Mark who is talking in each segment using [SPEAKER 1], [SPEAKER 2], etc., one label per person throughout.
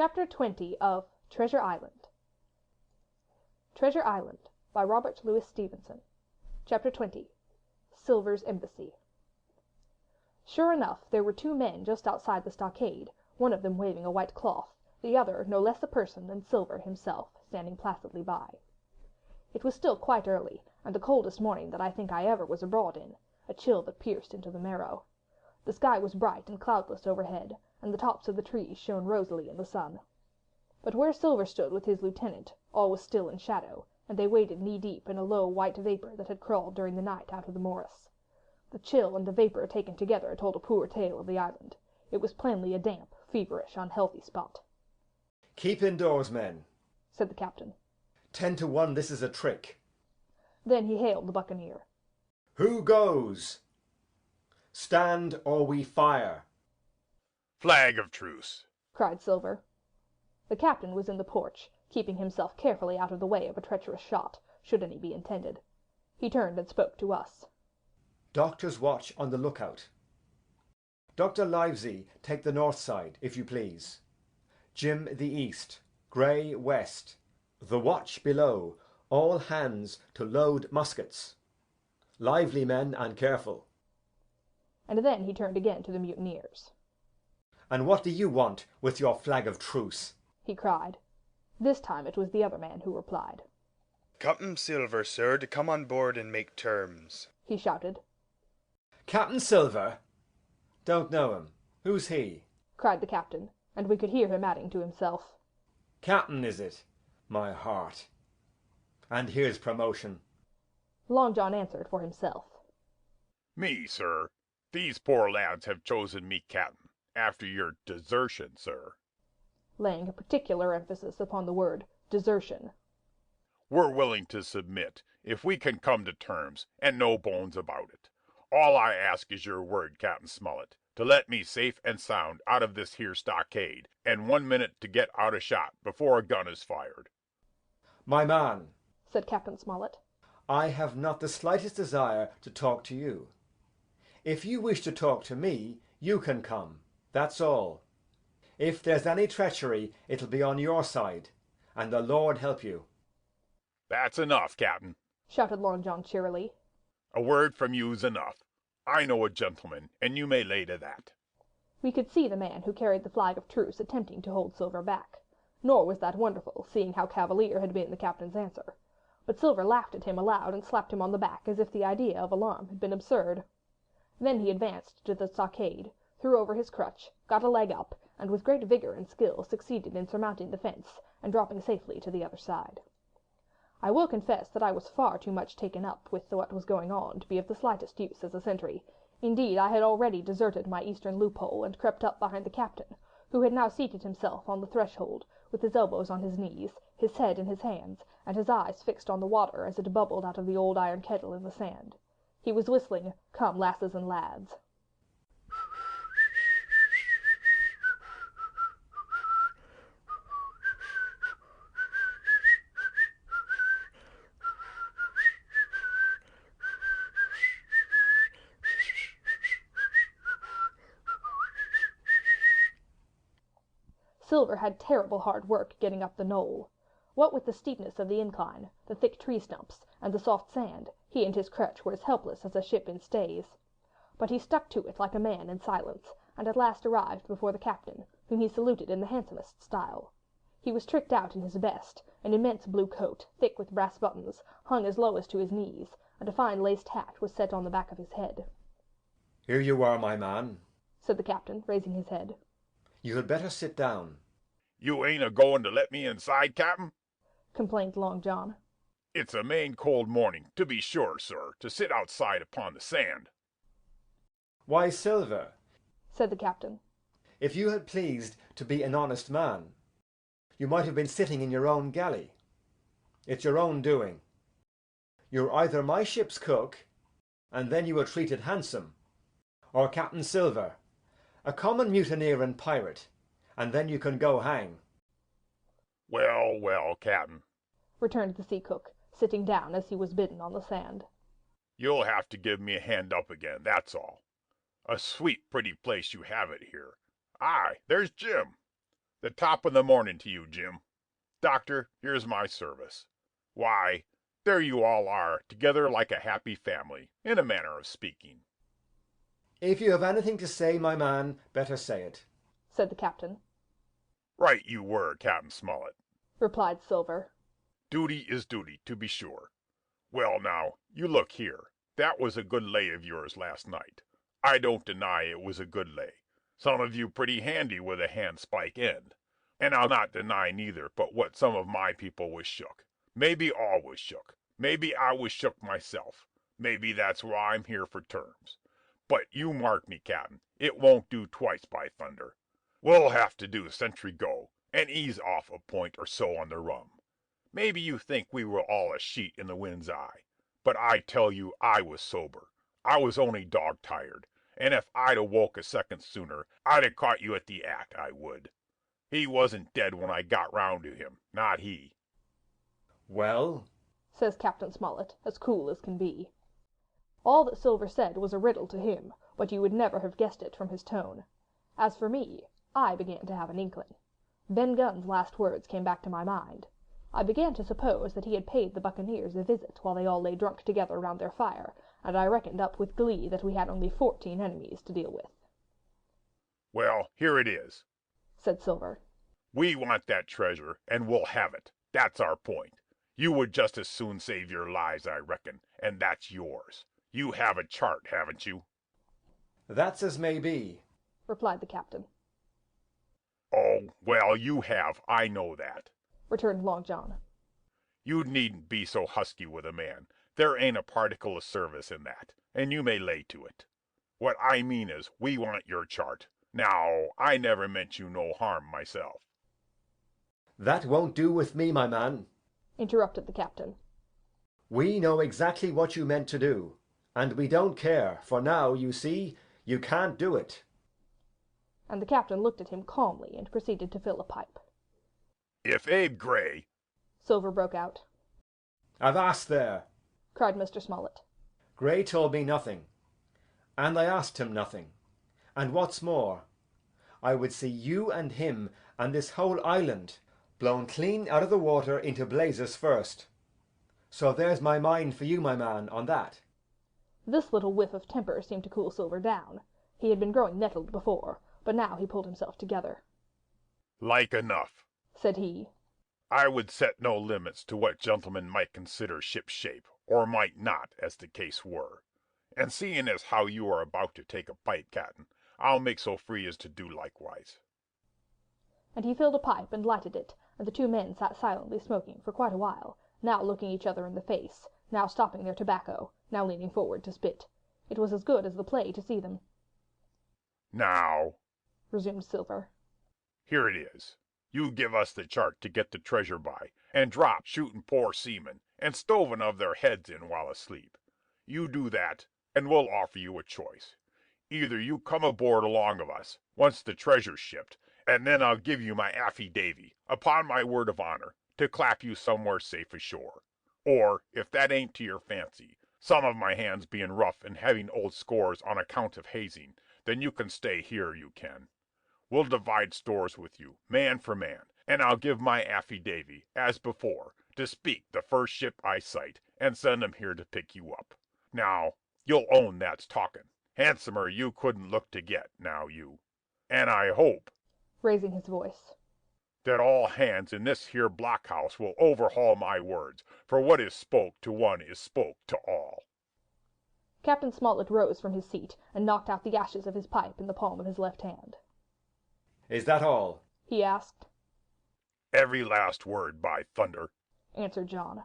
[SPEAKER 1] Chapter 20 of Treasure Island. Treasure Island by Robert Louis Stevenson. Chapter 20 Silver's Embassy. Sure enough, there were two men just outside the stockade, one of them waving a white cloth, the other no less a person than Silver himself, standing placidly by. It was still quite early, and the coldest morning that I think I ever was abroad in, a chill that pierced into the marrow. The sky was bright and cloudless overhead, and the tops of the trees shone rosily in the sun. But where Silver stood with his lieutenant, all was still in shadow, and they waded knee-deep in a low white vapour that had crawled during the night out of the morass. The chill and the vapour taken together told a poor tale of the island. It was plainly a damp, feverish, unhealthy spot.
[SPEAKER 2] "Keep indoors, men,"
[SPEAKER 1] said the captain.
[SPEAKER 2] 10 to 1 this is a trick.
[SPEAKER 1] Then he hailed the buccaneer.
[SPEAKER 2] "Who goes? Stand or we fire."
[SPEAKER 3] "Flag of truce,"
[SPEAKER 1] cried Silver. The captain was in the porch, keeping himself carefully out of the way of a treacherous shot, should any be intended. He turned and spoke to us.
[SPEAKER 2] "Doctor's watch on the lookout. Dr. Livesey, take the north side, if you please. Jim the east, Gray west. The watch below, all hands to load muskets. Lively, men, and careful."
[SPEAKER 1] And then he turned again to the mutineers.
[SPEAKER 2] "And what do you want with your flag of truce?"
[SPEAKER 1] he cried. This time it was the other man who replied.
[SPEAKER 4] "Captain Silver, sir, to come on board and make terms,"
[SPEAKER 1] he shouted.
[SPEAKER 2] "Captain Silver? Don't know him. Who's he?"
[SPEAKER 1] cried the captain, and we could hear him adding to himself.
[SPEAKER 2] "Captain, is it? My heart. And here's promotion."
[SPEAKER 1] Long John answered for himself.
[SPEAKER 3] "Me, sir. These poor lads have chosen me captain, after your desertion, sir,"
[SPEAKER 1] laying a particular emphasis upon the word desertion.
[SPEAKER 3] "We're willing to submit, if we can come to terms, and no bones about it. All I ask is your word, Captain Smollett, to let me safe and sound out of this here stockade, and 1 minute to get out a shot before a gun is fired."
[SPEAKER 2] "My man,"
[SPEAKER 1] said Captain Smollett,
[SPEAKER 2] "I have not the slightest desire to talk to you. If you wish to talk to me, you can come, that's all. If there's any treachery, it'll be on your side, and the Lord help you."
[SPEAKER 3] "That's enough, Captain,"
[SPEAKER 1] shouted Long John cheerily.
[SPEAKER 3] "A word from you's enough. I know a gentleman, and you may lay to that."
[SPEAKER 1] We could see the man who carried the flag of truce attempting to hold Silver back. Nor was that wonderful, seeing how cavalier had been the captain's answer. But Silver laughed at him aloud and slapped him on the back as if the idea of alarm had been absurd. Then he advanced to the stockade, threw over his crutch, got a leg up, and with great vigour and skill succeeded in surmounting the fence and dropping safely to the other side. I will confess that I was far too much taken up with what was going on to be of the slightest use as a sentry. Indeed, I had already deserted my eastern loophole and crept up behind the captain, who had now seated himself on the threshold, with his elbows on his knees, his head in his hands, and his eyes fixed on the water as it bubbled out of the old iron kettle in the sand. He was whistling "Come, Lasses and Lads." Silver had terrible hard work getting up the knoll. What with the steepness of the incline, the thick tree stumps, and the soft sand, he and his crutch were as helpless as a ship in stays. But he stuck to it like a man in silence, and at last arrived before the captain, whom he saluted in the handsomest style. He was tricked out in his best, an immense blue coat, thick with brass buttons, hung as low as to his knees, and a fine laced hat was set on the back of his head.
[SPEAKER 2] "Here you are, my man," said
[SPEAKER 1] the captain, raising his head.
[SPEAKER 2] "You had better sit down."
[SPEAKER 3] "You ain't a-going to let me inside, Captain?"
[SPEAKER 1] complained Long John.
[SPEAKER 3] "It's a main cold morning, to be sure, sir, to sit outside upon the sand."
[SPEAKER 2] "Why, Silver,"
[SPEAKER 1] said the captain,
[SPEAKER 2] "if you had pleased to be an honest man, you might have been sitting in your own galley. It's your own doing. You're either my ship's cook, and then you were treated handsome, or Captain Silver, a common mutineer and pirate, and then you can go hang."
[SPEAKER 3] "Well, well, Captain,"
[SPEAKER 1] returned the sea cook, sitting down as he was bidden on the sand.
[SPEAKER 3] "you'll have to give me a hand up again, that's all. A sweet, pretty place you have it here. Aye, there's Jim. The top of the morning to you, Jim. Doctor, here's my service. Why, there you all are, together like a happy family, in a manner of speaking."
[SPEAKER 2] "If you have anything to say, my man, better say it,"
[SPEAKER 1] said the captain.
[SPEAKER 3] "Right you were, Captain Smollett.
[SPEAKER 1] Replied Silver.
[SPEAKER 3] Duty is duty, to be sure. Well, now, you look here. That was a good lay of yours last night. I don't deny it was a good lay. Some of you pretty handy with a handspike end. And I'll not deny neither but what some of my people was shook. Maybe all was shook. Maybe I was shook myself. Maybe that's why I'm here for terms. But you mark me, Captain, it won't do twice, by thunder. We'll have to do sentry go, and ease off a point or so on the rum. Maybe you think we were all a sheet in the wind's eye, but I tell you I was sober. I was only dog-tired, and if I'd awoke a second sooner, I'd have caught you at the act, I would. He wasn't dead when I got round to him, not he."
[SPEAKER 2] "Well?"
[SPEAKER 1] says Captain Smollett, as cool as can be. All that Silver said was a riddle to him, but you would never have guessed it from his tone. As for me, I began to have an inkling. Ben Gunn's last words came back to my mind. I began to suppose that he had paid the buccaneers a visit while they all lay drunk together round their fire, and I reckoned up with glee that we had only 14 enemies to deal with.
[SPEAKER 3] "Well, here it is,"
[SPEAKER 1] said Silver.
[SPEAKER 3] "We want that treasure, and we'll have it. That's our point. You would just as soon save your lives, I reckon, and that's yours. You have a chart, haven't you?"
[SPEAKER 2] "That's as may be,"
[SPEAKER 1] replied the captain.
[SPEAKER 3] "Oh, well, you have, I know that,"
[SPEAKER 1] returned Long John.
[SPEAKER 3] "You needn't be so husky with a man. There ain't a particle of service in that, and you may lay to it. What I mean is, we want your chart. Now, I never meant you no harm myself."
[SPEAKER 2] "That won't do with me, my man,"
[SPEAKER 1] interrupted the captain.
[SPEAKER 2] "We know exactly what you meant to do, and we don't care, for now, you see, you can't do it."
[SPEAKER 1] And the captain looked at him calmly and proceeded to fill a pipe.
[SPEAKER 3] "If Abe Gray—"
[SPEAKER 1] Silver broke out.
[SPEAKER 2] "Avast there!"
[SPEAKER 1] cried Mr. Smollett.
[SPEAKER 2] "Gray told me nothing, and I asked him nothing, and what's more, I would see you and him and this whole island blown clean out of the water into blazes first. So there's my mind for you, my man, on that."
[SPEAKER 1] This little whiff of temper seemed to cool Silver down. He had been growing nettled before, but now he pulled himself together.
[SPEAKER 3] "Like enough,"
[SPEAKER 1] said he.
[SPEAKER 3] "I would set no limits to what gentlemen might consider ship-shape, or might not, as the case were. And seeing as how you are about to take a pipe, Captain, I'll make so free as to do likewise."
[SPEAKER 1] And he filled a pipe and lighted it, and the two men sat silently smoking for quite a while, now looking each other in the face, now stopping their tobacco, now leaning forward to spit. It was as good as the play to see them.
[SPEAKER 3] "Now,"
[SPEAKER 1] resumed Silver,
[SPEAKER 3] "here it is. You give us the chart to get the treasure by, and drop shooting poor seamen, and stoving of their heads in while asleep. You do that, and we'll offer you a choice. Either you come aboard along of us, once the treasure's shipped, and then I'll give you my affy-davy, upon my word of honor, to clap you somewhere safe ashore. Or, if that ain't to your fancy, some of my hands being rough and having old scores on account of hazing, then you can stay here, you can. We'll divide stores with you, man for man, and I'll give my affy-davy, as before, to speak the first ship I sight, and send 'em here to pick you up. Now, you'll own that's talkin'. Handsomer you couldn't look to get, now you. And I hope,"
[SPEAKER 1] raising his voice,
[SPEAKER 3] "that all hands in this here blockhouse will overhaul my words, for what is spoke to one is spoke to all."
[SPEAKER 1] Captain Smollett rose from his seat and knocked out the ashes of his pipe in the palm of his left hand.
[SPEAKER 2] "Is that all?"
[SPEAKER 1] he asked.
[SPEAKER 3] "Every last word, by thunder,"
[SPEAKER 1] answered John.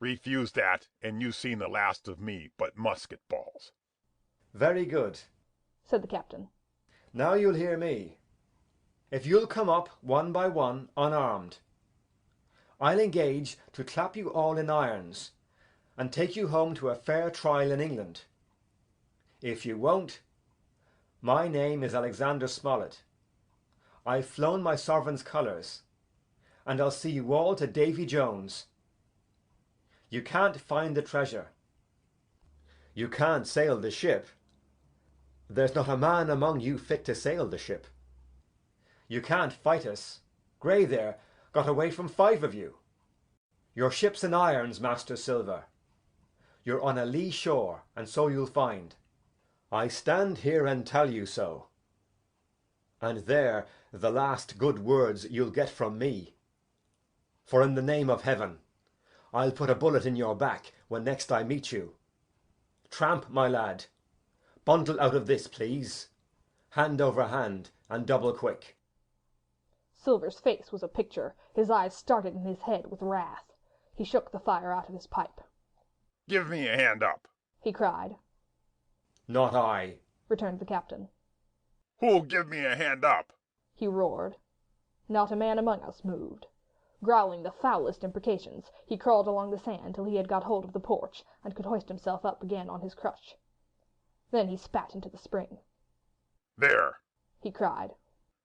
[SPEAKER 3] "Refuse that, and you seen the last of me but musket balls."
[SPEAKER 2] "Very good,"
[SPEAKER 1] said the captain.
[SPEAKER 2] "Now you'll hear me. If you'll come up one by one, unarmed, I'll engage to clap you all in irons, and take you home to a fair trial in England. If you won't, my name is Alexander Smollett. I've flown my sovereign's colours, and I'll see you all to Davy Jones. You can't find the treasure. You can't sail the ship. There's not a man among you fit to sail the ship. You can't fight us, Grey there got away from 5 of you. Your ship's in irons, Master Silver. You're on a lee shore, and so you'll find. I stand here and tell you so. And they're the last good words you'll get from me. For in the name of heaven, I'll put a bullet in your back when next I meet you. Tramp, my lad, bundle out of this, please. Hand over hand, and double quick.
[SPEAKER 1] Silver's face was a picture. His eyes started in his head with wrath. He shook the fire out of his pipe.
[SPEAKER 3] Give me a hand up,
[SPEAKER 1] he cried.
[SPEAKER 2] Not I,
[SPEAKER 1] returned the captain.
[SPEAKER 3] Who'll give me a hand up?
[SPEAKER 1] He roared. Not a man among us moved. Growling the foulest imprecations, he crawled along the sand till he had got hold of the porch and could hoist himself up again on his crutch. Then he spat into the spring.
[SPEAKER 3] There,
[SPEAKER 1] he cried.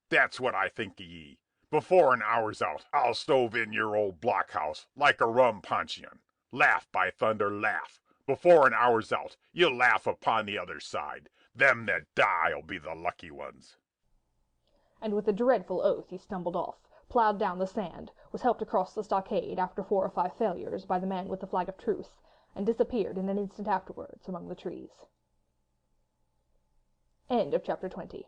[SPEAKER 3] That's what I think of ye. Before an hour's out, I'll stove in your old blockhouse like a rum puncheon. Laugh, by thunder, laugh. Before an hour's out, you'll laugh upon the other side. Them that die'll be the lucky ones.
[SPEAKER 1] And with a dreadful oath he stumbled off, ploughed down the sand, was helped across the stockade after 4 or 5 failures by the man with the flag of truce, and disappeared in an instant afterwards among the trees. End of chapter 20.